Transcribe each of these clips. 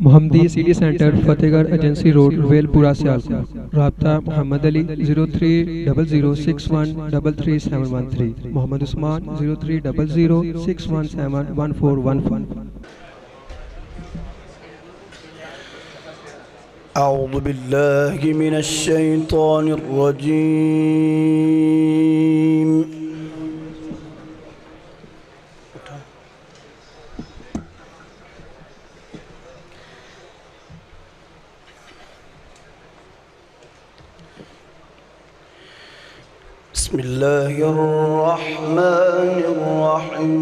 मोहम्मदी city centre Fatehgarh agency road Welpura Sialkot. राब्ता मोहम्मद अली 030061337113। मोहम्मद उस्मान 030061711415। أعوذ بالله من الشيطان الرجيم. بسم الله الرحمن الرحيم.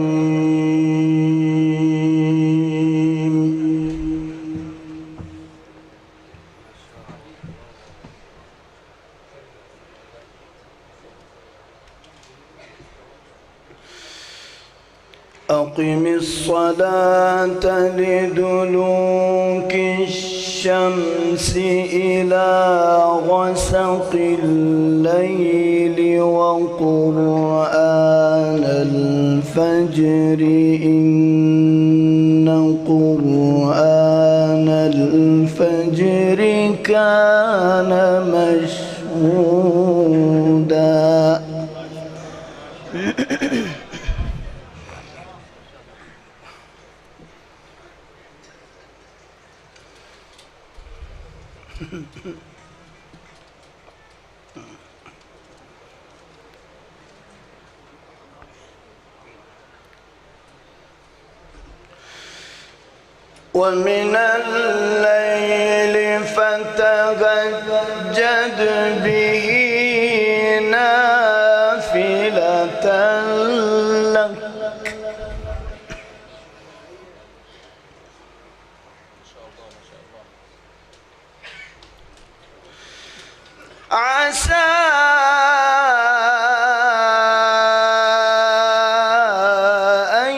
أقم الصلاة لدلوك الشمس إلى غسق الليل وقرآن الفجر إن قرآن الفجر كان مشهودا. ومن الليل فتهجد به نافلة لك عسى أن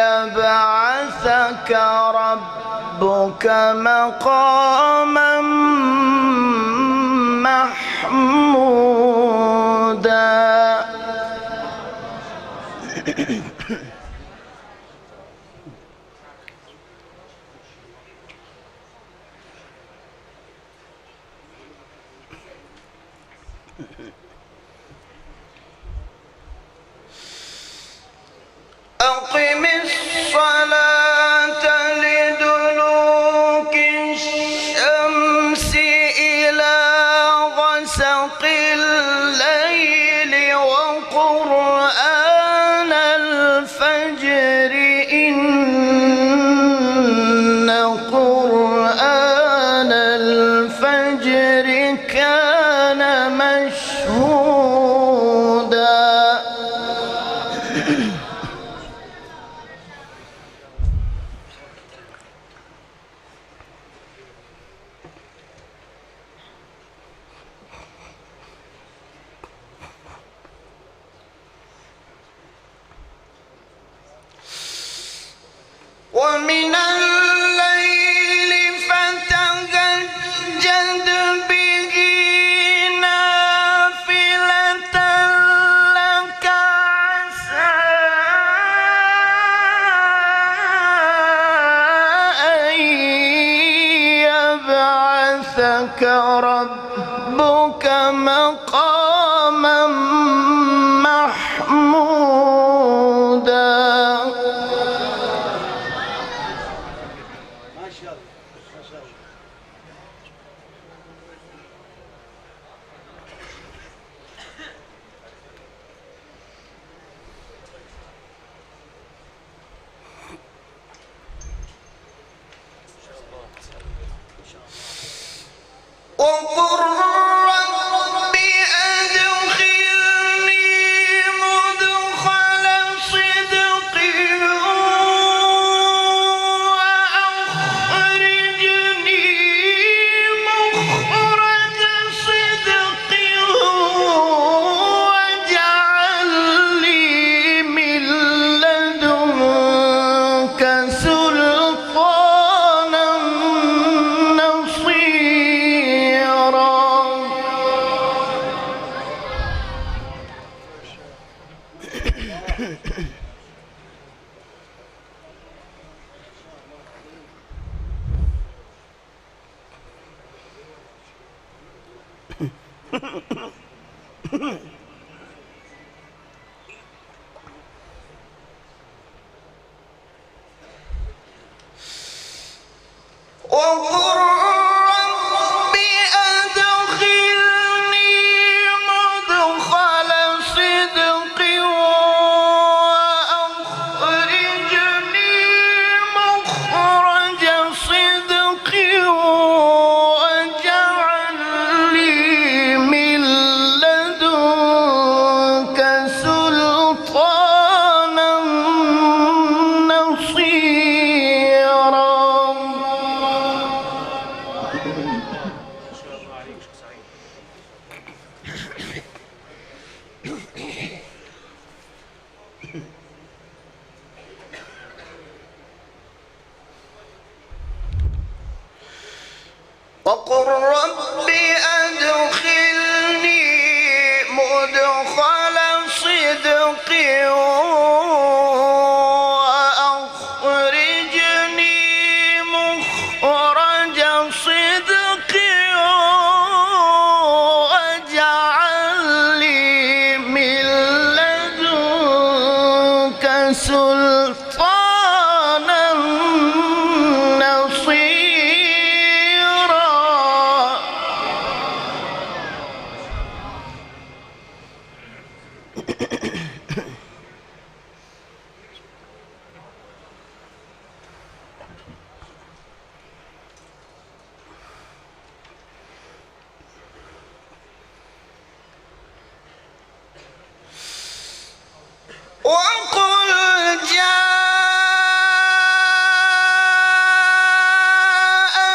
يبعثك ربك مقاما محمودا. أقم الصلاة لدلوك الشمس إلى غسق الليل وقرآن الفجر إن قرآن الفجر كان مشهودا. ومن الليل فتهجد به نافلة لك عسى أن يبعثك ربك مقاما محمودا. وقل رب أدخلني مدخل صدق وأخرجني وقل رب أدخلني مدخل صدق وأخرجني مخرج صدق واجعل لي من لدنك سلطانا نصيرا. وقل رب أدخلني مدخل صدق وأخرجني مخرج صدق واجعل لي من لدنك سلطانا نصيرا. وقل جاء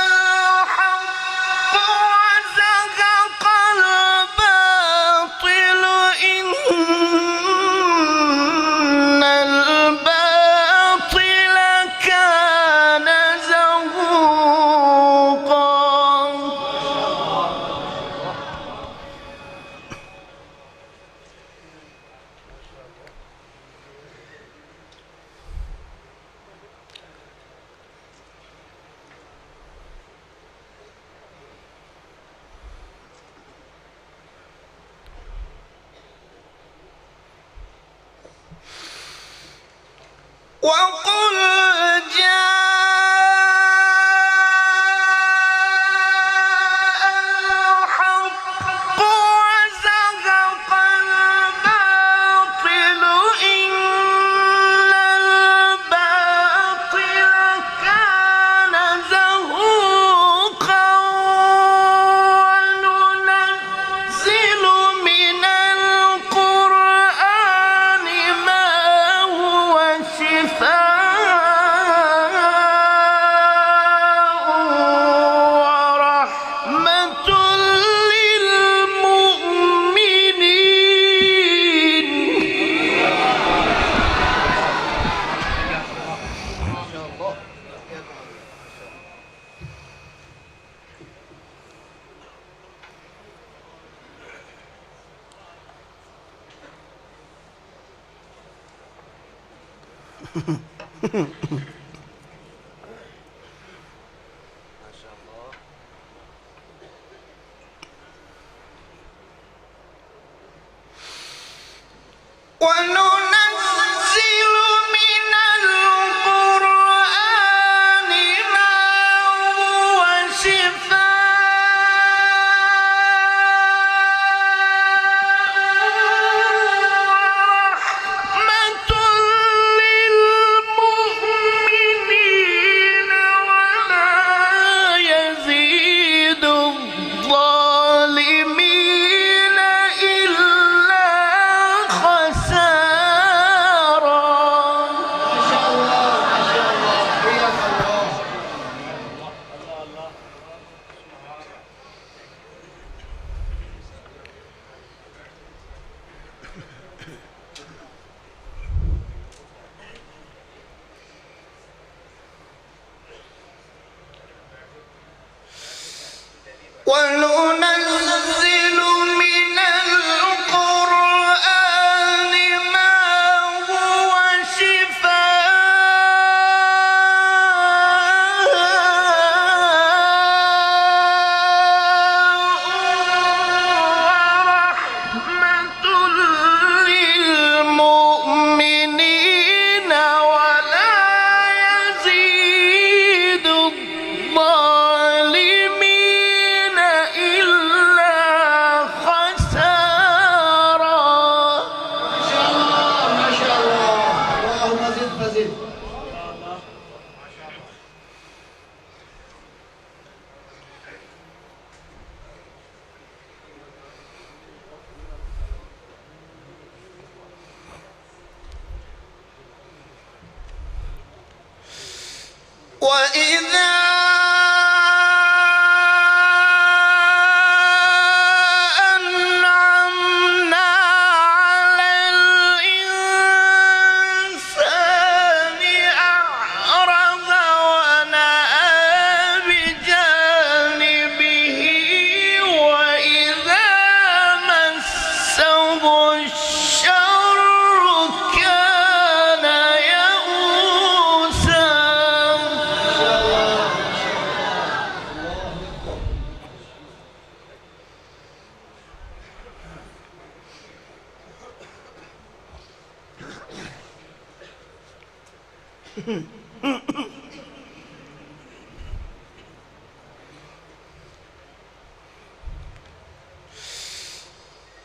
الحق وزهق الباطل إن الباطل كان زهوقا. وقل جاء الحق وزهق الباطل إن الباطل كان زهوقا. وننزل من القرآن ما هو شفاء ورحمة للمؤمنين. وننزل من القرآن ما هو شفاء ورحمة للمؤمنين ولا يزيد الظالمين إلا خسارا. وننزل من القرآن ما هو شفاء وإذا أنعمنا على الإنسان أعرض ونأى بجانبه وإذا مسه الشر كان يئوسا.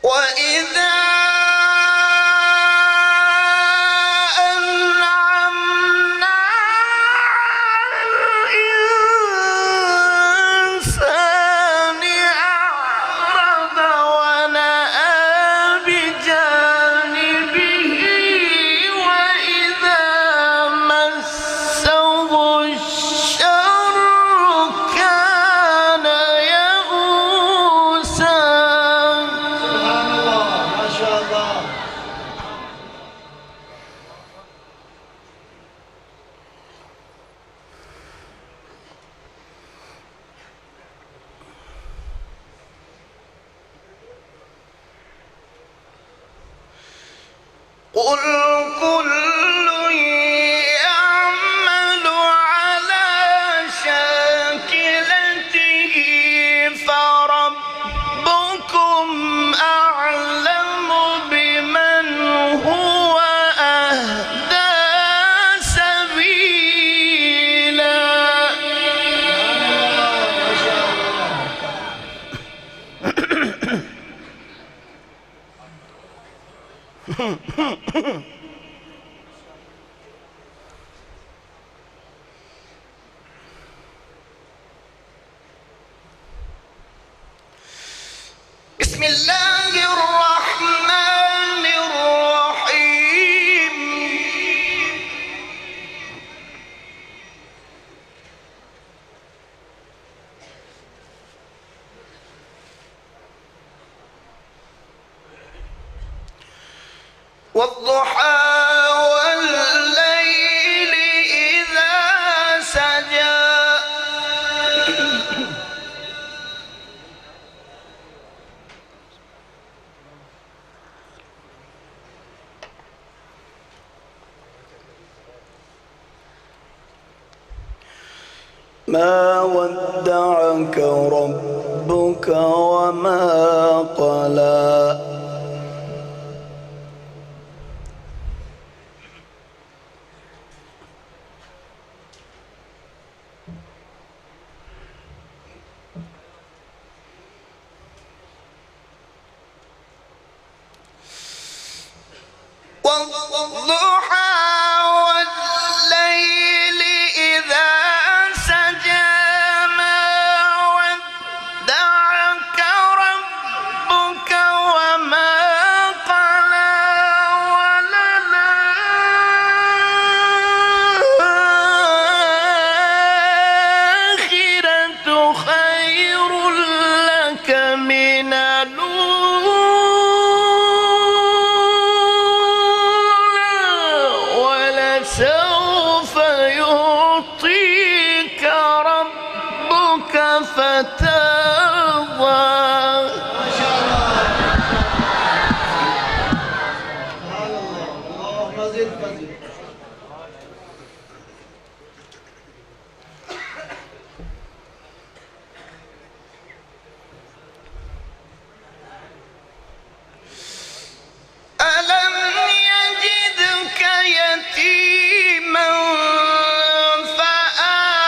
وإذا أنعمنا على الإنسان أعرض ونأى بجانبه وإذا مسه الشر كان يئوسا. قل كل يعمل على شاكلته فربكم أعلم بمن هو أهدى سبيلا. بسم الله الرحمن الرحيم. والضحى والليل إذا سجى ما ودعك ربك وما قلى. والضحى والليل إذا سجى ما ودعك ربك وما قلى وللآخرة خير لك من سوف يعطيك ربك فترضى. ألم يجدك يتيما فآوى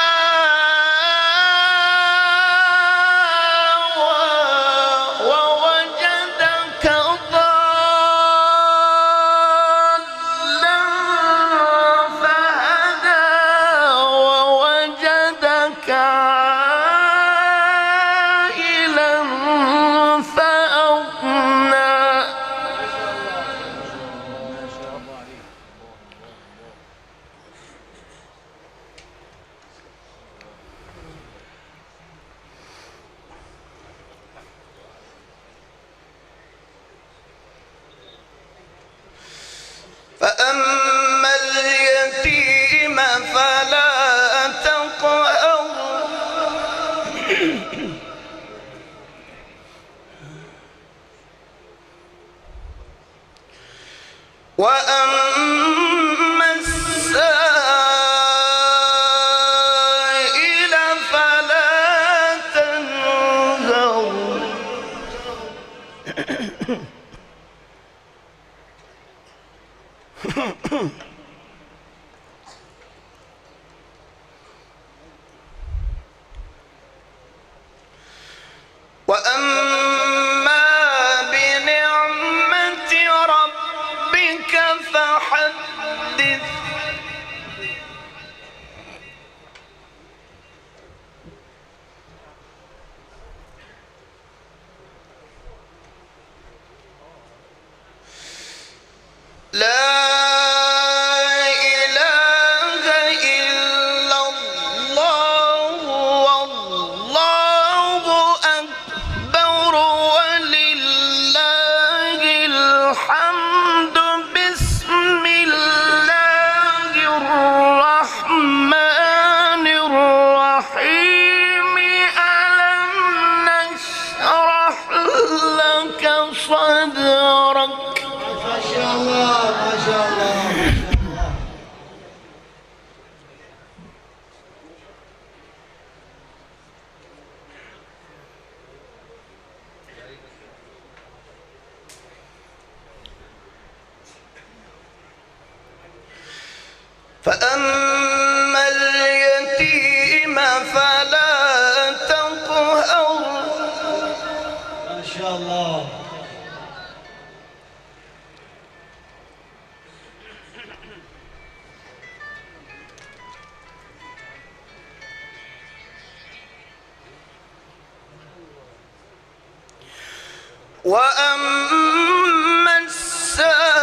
وأما السائل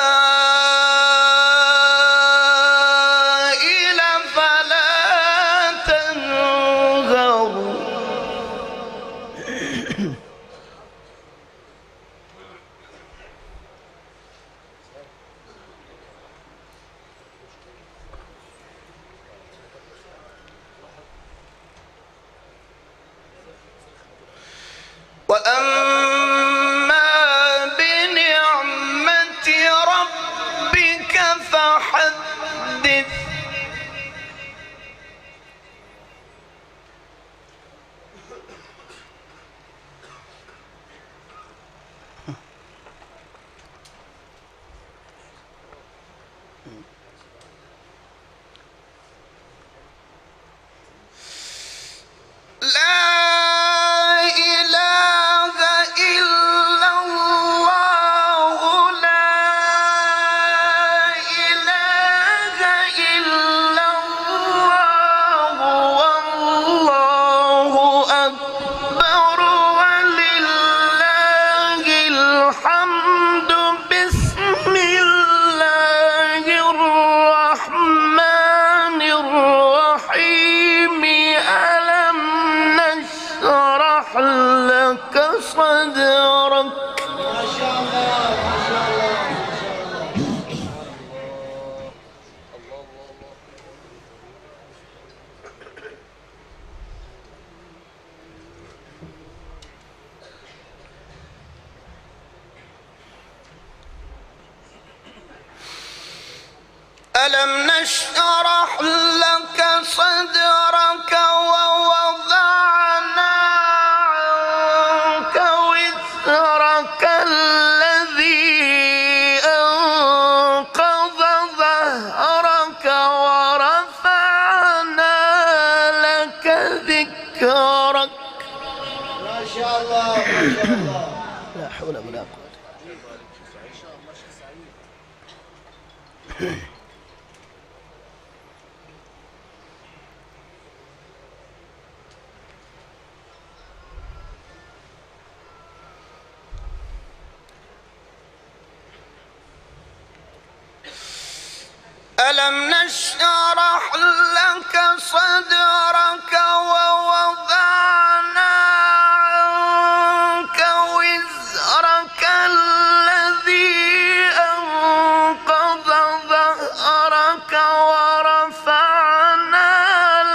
فلا تنهر. وأما بنعمة ربك فحدث. صدرك. ما شاء الله ما شاء الله ما شاء الله. ألم نشرح لك صدرك ووضعنا عنك وزرك الذي أنقض ظهرك ورفعنا لك ذكرك. ما شاء الله ما شاء الله. لا حول ولا قوة. ألم نشرح لك صدرك ووضعنا عنك وزرك الذي أنقض ظهرك ورفعنا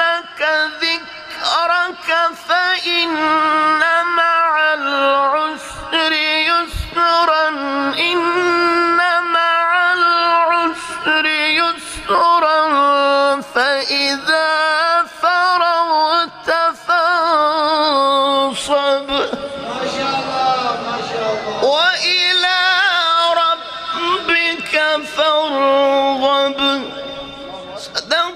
لك ذكرك فإن مع العسر يسرا إن مع العسر يسرا فإذا فرغت فانصب. ما شاء الله ما شاء الله. وإلى ربك فارغب. صدق